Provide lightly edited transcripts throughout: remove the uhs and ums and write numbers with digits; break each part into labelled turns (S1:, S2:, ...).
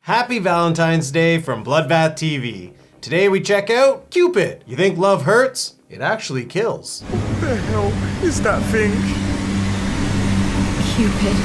S1: Happy Valentine's Day from Bloodbath TV. Today we check out Cupid. You think love hurts? It actually kills.
S2: What the hell is that thing?
S3: Cupid.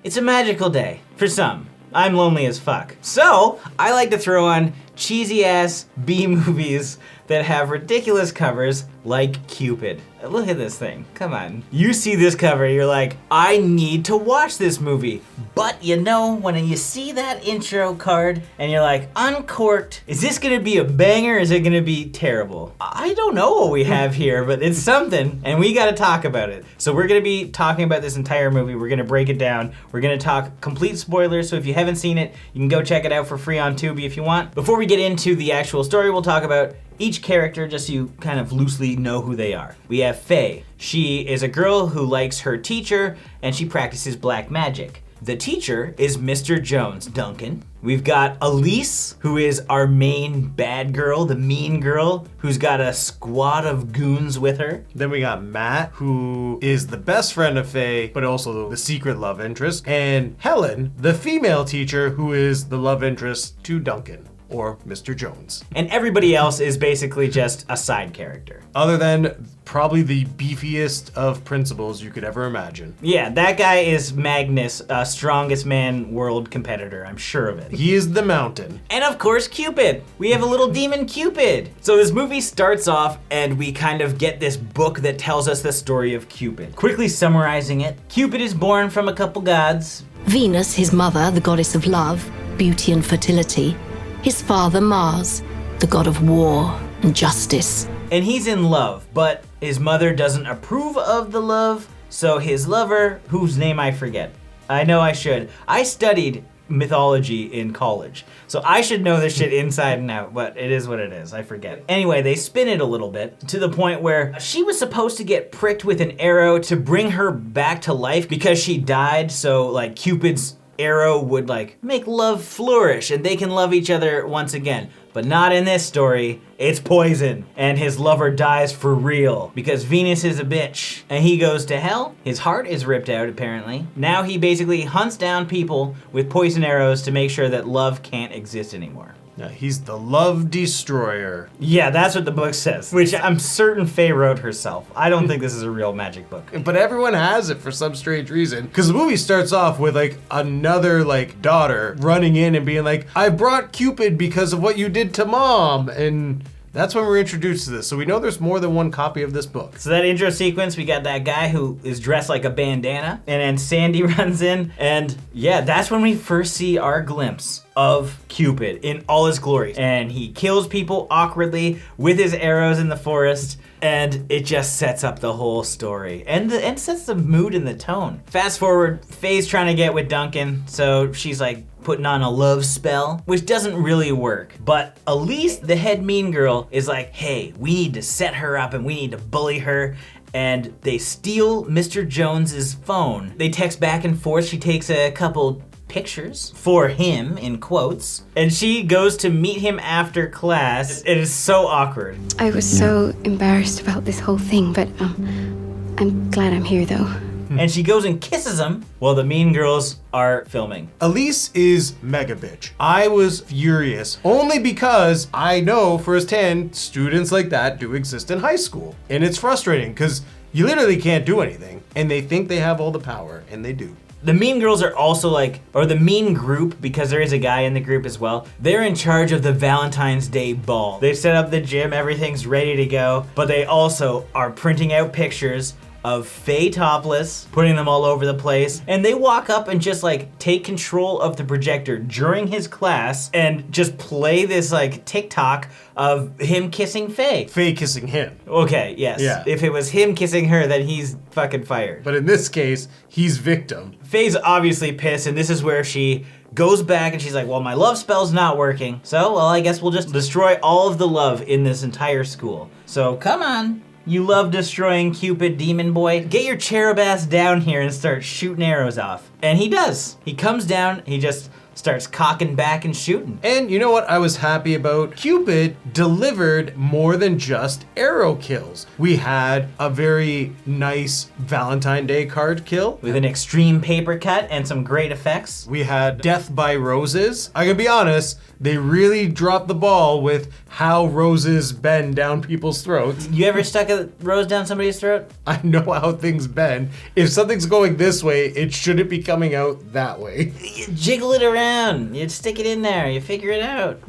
S4: It's a magical day, for some. I'm lonely as fuck. So, I like to throw on cheesy ass B movies that have ridiculous covers like Cupid. Look at this thing, come on. You see this cover, you're like, I need to watch this movie. But you know, when you see that intro card and you're like, uncorked, is this gonna be a banger or is it gonna be terrible? I don't know what we have here, but it's something and we gotta talk about it. So we're gonna be talking about this entire movie, we're gonna break it down, we're gonna talk complete spoilers, so if you haven't seen it, you can go check it out for free on Tubi if you want. Before we get into the actual story, we'll talk about each character just so you kind of loosely know who they are. We have Faye. She is a girl who likes her teacher and she practices black magic. The teacher is Mr. Jones, Duncan. We've got Elise, who is our main bad girl, the mean girl, who's got a squad of goons with her.
S1: Then we got Matt, who is the best friend of Faye, but also the secret love interest. And Helen, the female teacher, who is the love interest to Duncan, or Mr. Jones.
S4: And everybody else is basically just a side character.
S1: Other than probably the beefiest of principals you could ever imagine.
S4: Yeah, that guy is Magnus, strongest man world competitor, I'm sure of it.
S1: He is the mountain.
S4: And of course, Cupid. We have a little demon Cupid. So this movie starts off and we kind of get this book that tells us the story of Cupid. Quickly summarizing it, Cupid is born from a couple gods.
S3: Venus, his mother, the goddess of love, beauty and fertility. His father, Mars, the god of war and justice.
S4: And he's in love, but his mother doesn't approve of the love, so his lover, whose name I forget. I know I should. I studied mythology in college, so I should know this shit inside and out, but it is what it is, I forget. Anyway, they spin it a little bit to the point where she was supposed to get pricked with an arrow to bring her back to life because she died, so like Cupid's arrow would like make love flourish and they can love each other once again. But not in this story. It's poison and his lover dies for real because Venus is a bitch and he goes to hell. His heart is ripped out apparently. Now he basically hunts down people with poison arrows to make sure that love can't exist anymore.
S1: Now, he's the love destroyer.
S4: Yeah, that's what the book says, which I'm certain Faye wrote herself. I don't think this is a real magic book.
S1: But everyone has it for some strange reason. Because the movie starts off with like another like daughter running in and being like, I brought Cupid because of what you did to mom. And that's when we're introduced to this. So we know there's more than one copy of this book.
S4: So that intro sequence, we got that guy who is dressed like a bandana, and then Sandy runs in, and yeah, that's when we first see our glimpse of Cupid in all his glory. And he kills people awkwardly with his arrows in the forest, and it just sets up the whole story. And sets the mood and the tone. Fast forward, Faye's trying to get with Duncan, so she's like putting on a love spell, which doesn't really work. But Elise, the head mean girl, is like, hey, we need to set her up and we need to bully her. And they steal Mr. Jones's phone. They text back and forth. She takes a couple pictures for him, in quotes, and she goes to meet him after class. It is so awkward.
S5: I was so embarrassed about this whole thing, but I'm glad I'm here though.
S4: And she goes and kisses him while the mean girls are filming.
S1: Elise is mega bitch. I was furious only because I know firsthand students like that do exist in high school. And it's frustrating because you literally can't do anything and they think they have all the power and they do.
S4: The mean girls are also like, or the mean group, because there is a guy in the group as well, they're in charge of the Valentine's Day ball. They've set up the gym, everything's ready to go, but they also are printing out pictures of Faye topless, putting them all over the place, and they walk up and just like take control of the projector during his class and just play this like TikTok of him kissing Faye.
S1: Faye kissing him.
S4: Okay, yes.
S1: Yeah.
S4: If it was him kissing her, then he's fucking fired.
S1: But in this case, he's victim.
S4: Faye's obviously pissed, and this is where she goes back and she's like, well, my love spell's not working, so, well, I guess we'll just destroy all of the love in this entire school. So, come on. You love destroying Cupid, demon boy. Get your cherub ass down here and start shooting arrows off. And he does. He comes down, he just starts cocking back and shooting.
S1: And you know what I was happy about? Cupid delivered more than just arrow kills. We had a very nice Valentine Day card kill.
S4: With an extreme paper cut and some great effects.
S1: We had Death by Roses. I can be honest, they really dropped the ball with how roses bend down people's throats.
S4: You ever stuck a rose down somebody's throat?
S1: I know how things bend. If something's going this way, it shouldn't be coming out that way.
S4: You jiggle it around, you stick it in there, you figure it out.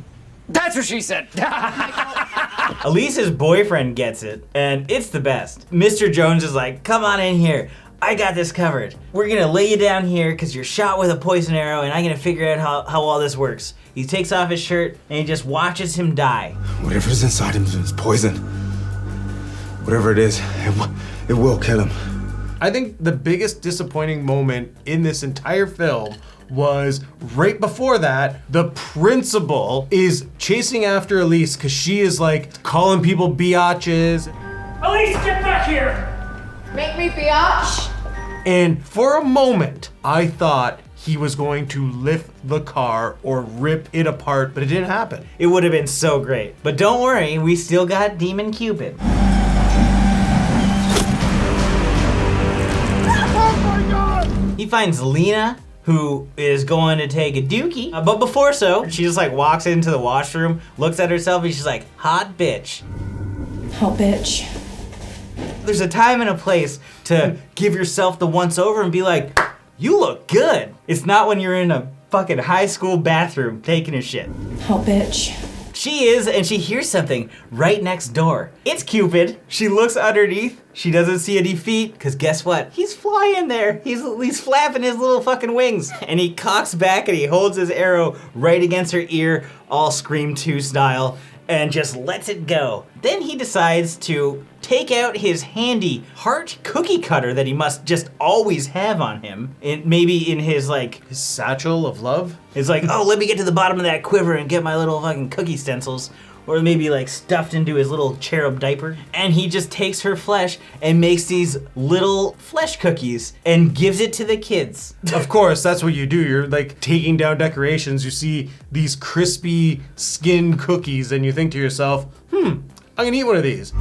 S6: That's what she said.
S4: Elise's boyfriend gets it, and it's the best. Mr. Jones is like, come on in here. I got this covered. We're gonna lay you down here because you're shot with a poison arrow and I'm gonna figure out how all this works. He takes off his shirt and he just watches him die.
S2: Whatever's inside him is poison. Whatever it is, it will kill him.
S1: I think the biggest disappointing moment in this entire film was right before that, the principal is chasing after Elise because she is like calling people biatches.
S7: Elise, get back here!
S8: Make me biatch.
S1: And for a moment, I thought he was going to lift the car or rip it apart, but it didn't happen.
S4: It would have been so great. But don't worry, we still got Demon Cupid.
S2: Oh my God!
S4: He finds Lena, who is going to take a dookie. But before so, she just like walks into the washroom, looks at herself, and she's like, hot bitch.
S8: Hot bitch.
S4: There's a time and a place to give yourself the once over and be like, you look good. It's not when you're in a fucking high school bathroom taking a shit.
S8: Hot bitch.
S4: She is, and she hears something right next door. It's Cupid. She looks underneath. She doesn't see any feet, because guess what? He's flying there. He's flapping his little fucking wings. And he cocks back and he holds his arrow right against her ear, all Scream 2 style, and just lets it go. Then he decides to take out his handy heart cookie cutter that he must just always have on him. Maybe in his like...
S1: His satchel of love?
S4: It's like, oh, let me get to the bottom of that quiver and get my little fucking cookie stencils. Or maybe like stuffed into his little cherub diaper. And he just takes her flesh and makes these little flesh cookies and gives it to the kids.
S1: Of course, that's what you do. You're like taking down decorations. You see these crispy skin cookies and you think to yourself, I'm gonna eat one of these.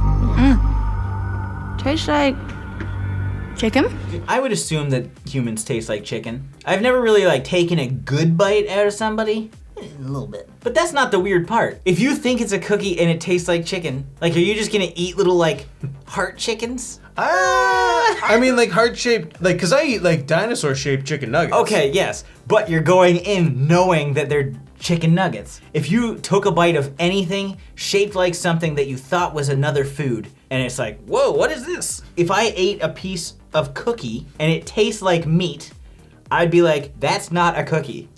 S8: Tastes like chicken.
S4: I would assume that humans taste like chicken. I've never really like taken a good bite out of somebody. A little bit. But that's not the weird part. If you think it's a cookie and it tastes like chicken, like are you just gonna eat little like heart chickens?
S1: I mean like heart-shaped, like, cause I eat like dinosaur-shaped chicken nuggets.
S4: Okay, yes, but you're going in knowing that they're chicken nuggets. If you took a bite of anything shaped like something that you thought was another food, and it's like, whoa, what is this? If I ate a piece of cookie and it tastes like meat, I'd be like, that's not a cookie.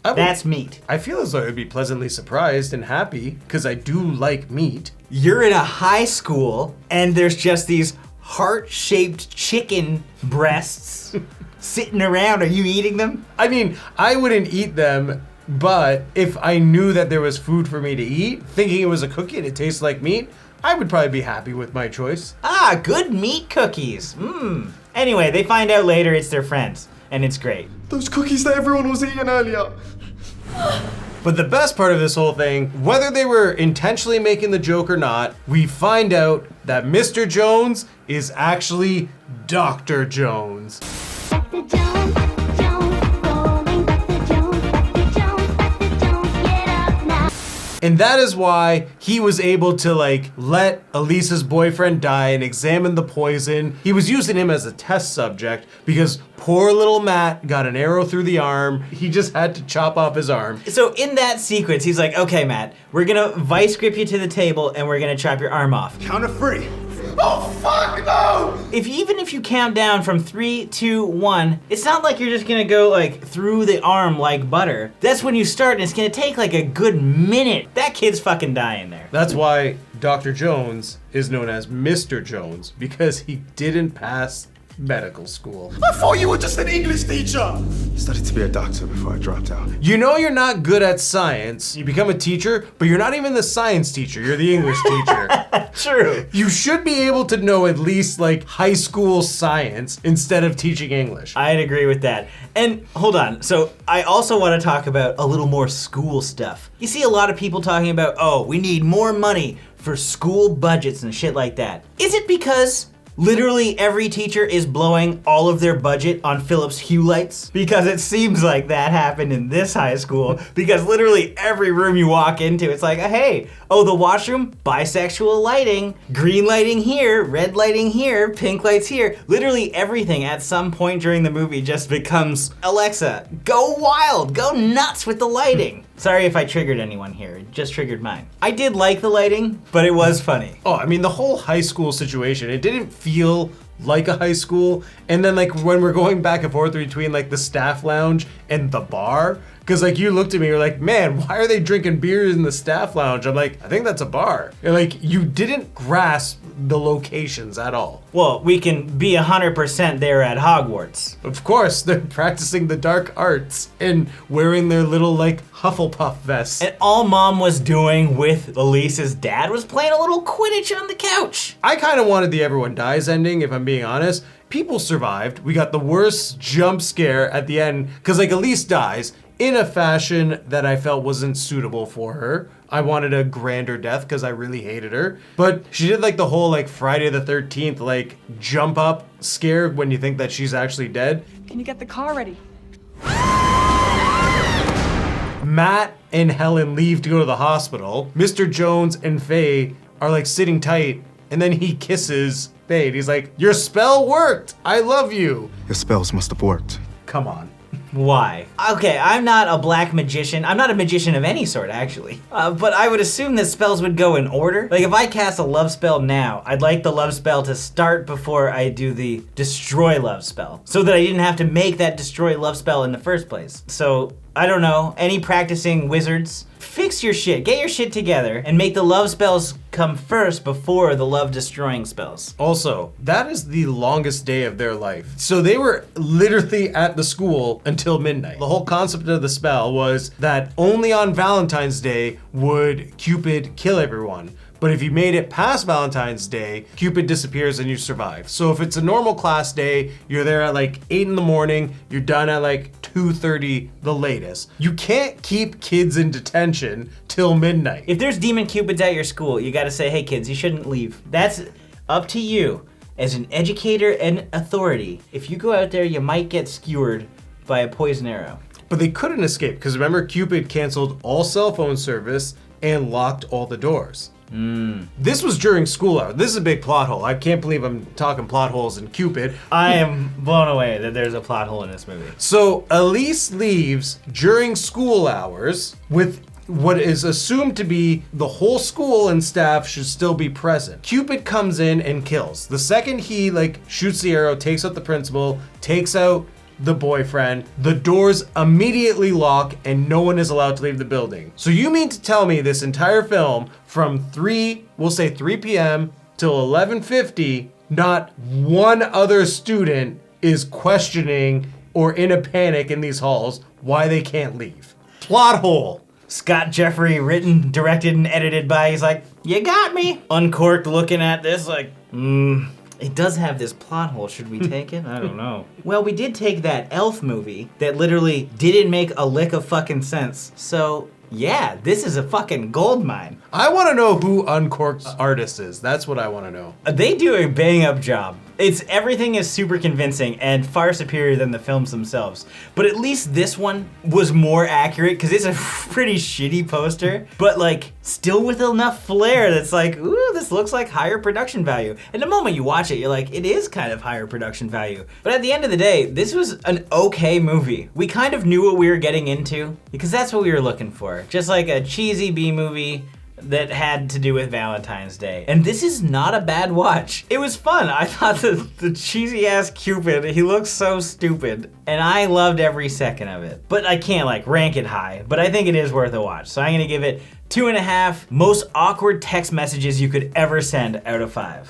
S4: That's meat.
S1: I feel as though I'd be pleasantly surprised and happy, because I do like meat.
S4: You're in a high school and there's just these heart-shaped chicken breasts sitting around. Are you eating them?
S1: I mean, I wouldn't eat them, but if I knew that there was food for me to eat, thinking it was a cookie and it tastes like meat, I would probably be happy with my choice.
S4: Ah, good meat cookies. Anyway, they find out later it's their friends, and it's great.
S2: Those cookies that everyone was eating earlier.
S1: But the best part of this whole thing, whether they were intentionally making the joke or not, we find out that Mr. Jones is actually Dr. Jones.
S9: Dr. Jones, rolling Dr. Jones, Dr. Jones, Dr. Jones, get up now.
S1: And that is why he was able to like let Elisa's boyfriend die and examine the poison. He was using him as a test subject because poor little Matt got an arrow through the arm. He just had to chop off his arm.
S4: So in that sequence, he's like, okay, Matt, we're gonna vice grip you to the table and we're gonna chop your arm off.
S2: Count of 3. Oh, fuck, no!
S4: Even if you count down from 3, 2, 1, it's not like you're just gonna go like through the arm like butter. That's when you start and it's gonna take like a good minute. That kid's fucking dying there.
S1: That's why Dr. Jones is known as Mr. Jones, because he didn't pass medical school.
S2: I thought you were just an English teacher. I studied to be a doctor before I dropped out.
S1: You know you're not good at science. You become a teacher, but you're not even the science teacher. You're the English teacher.
S4: True.
S1: You should be able to know at least like high school science instead of teaching English.
S4: I'd agree with that. And hold on, so I also want to talk about a little more school stuff. You see a lot of people talking about, oh, we need more money for school budgets and shit like that. Is it because literally every teacher is blowing all of their budget on Philips Hue lights? Because it seems like that happened in this high school, because literally every room you walk into, it's like, hey, oh, the washroom, bisexual lighting, green lighting here, red lighting here, pink lights here. Literally everything at some point during the movie just becomes, Alexa, go wild, go nuts with the lighting. Sorry if I triggered anyone here, it just triggered mine. I did like the lighting, but it was funny.
S1: Oh, I mean, the whole high school situation, it didn't feel like a high school. And then like when we're going back and forth between like the staff lounge and the bar, because like you looked at me, you're like, man, why are they drinking beers in the staff lounge? I'm like, I think that's a bar. And like you didn't grasp the locations at all.
S4: Well, we can be 100% there at Hogwarts.
S1: Of course, they're practicing the dark arts and wearing their little like Hufflepuff vests.
S4: And all Mom was doing with Elise's dad was playing a little Quidditch on the couch.
S1: I kind of wanted the everyone dies ending, if I'm being honest. People survived. We got the worst jump scare at the end, because like Elise dies in a fashion that I felt wasn't suitable for her. I wanted a grander death because I really hated her. But she did like the whole like Friday the 13th like jump up scare when you think that she's actually dead.
S8: Can you get the car ready?
S1: Matt and Helen leave to go to the hospital. Mr. Jones and Faye are like sitting tight, and then he kisses Faye. And he's like, your spell worked. I love you.
S2: Your spells must have worked.
S1: Come on.
S4: Why? Okay, I'm not a black magician. I'm not a magician of any sort, actually. But I would assume that spells would go in order. Like, if I cast a love spell now, I'd like the love spell to start before I do the destroy love spell, so that I didn't have to make that destroy love spell in the first place. So, I don't know, any practicing wizards, fix your shit, get your shit together, and make the love spells come first before the love destroying spells.
S1: Also, that is the longest day of their life. So they were literally at the school until midnight. The whole concept of the spell was that only on Valentine's Day would Cupid kill everyone. But if you made it past Valentine's Day, Cupid disappears and you survive. So if it's a normal class day, you're there at like 8 in the morning, you're done at like 2:30 the latest. You can't keep kids in detention till midnight.
S4: If there's demon Cupids at your school, you gotta say, hey kids, you shouldn't leave. That's up to you as an educator and authority. If you go out there, you might get skewered by a poison arrow.
S1: But they couldn't escape, because remember, Cupid canceled all cell phone service and locked all the doors. This was during school hours. This is a big plot hole. I can't believe I'm talking plot holes in Cupid.
S4: I am blown away that there's a plot hole in this movie.
S1: So Elise leaves during school hours with what is assumed to be the whole school and staff should still be present. Cupid comes in and kills. The second he like shoots the arrow, takes out the principal, takes out the boyfriend, the doors immediately lock and no one is allowed to leave the building. So you mean to tell me this entire film from 3 p.m. till 11:50, not one other student is questioning or in a panic in these halls why they can't leave? Plot hole.
S4: Scott Jeffrey, written, directed, and edited by, he's like, you got me. Uncorked looking at this like, it does have this plot hole. Should we take it? I don't know. Well, we did take that Elf movie that literally didn't make a lick of fucking sense. So, yeah, this is a fucking gold mine.
S1: I want to know who Uncorked's artist is. That's what I want to know.
S4: They do a bang up job. Everything is super convincing and far superior than the films themselves. But at least this one was more accurate because it's a pretty shitty poster, but like still with enough flair that's like, ooh, this looks like higher production value. And the moment you watch it, you're like, it is kind of higher production value. But at the end of the day, this was an okay movie. We kind of knew what we were getting into because that's what we were looking for. Just like a cheesy B movie that had to do with Valentine's Day. And this is not a bad watch. It was fun. I thought the cheesy ass Cupid, he looks so stupid. And I loved every second of it. But I can't like rank it high, but I think it is worth a watch. So I'm gonna give it 2.5 most awkward text messages you could ever send out of 5.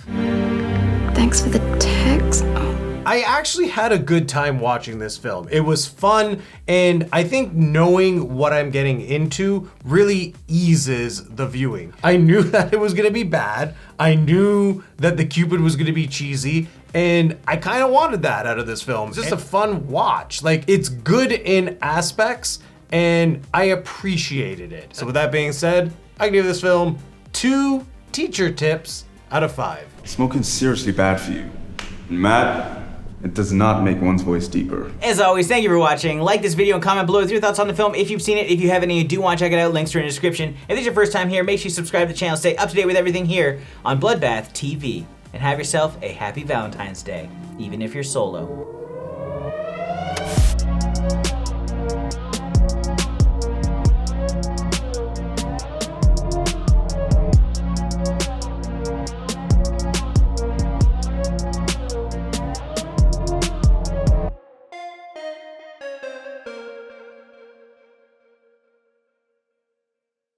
S5: Thanks for the text. Oh.
S1: I actually had a good time watching this film. It was fun, and I think knowing what I'm getting into really eases the viewing. I knew that it was gonna be bad. I knew that the Cupid was gonna be cheesy, and I kind of wanted that out of this film. It's just a fun watch. Like, it's good in aspects, and I appreciated it. So with that being said, I give this film 2 teacher tips out of 5.
S2: Smoking's seriously bad for you. And Matt, it does not make one's voice deeper.
S4: As always, thank you for watching. Like this video and comment below with your thoughts on the film if you've seen it. If you haven't and you do want to check it out, links are in the description. If this is your first time here, make sure you subscribe to the channel, stay up to date with everything here on Bloodbath TV. And have yourself a happy Valentine's Day, even if you're solo.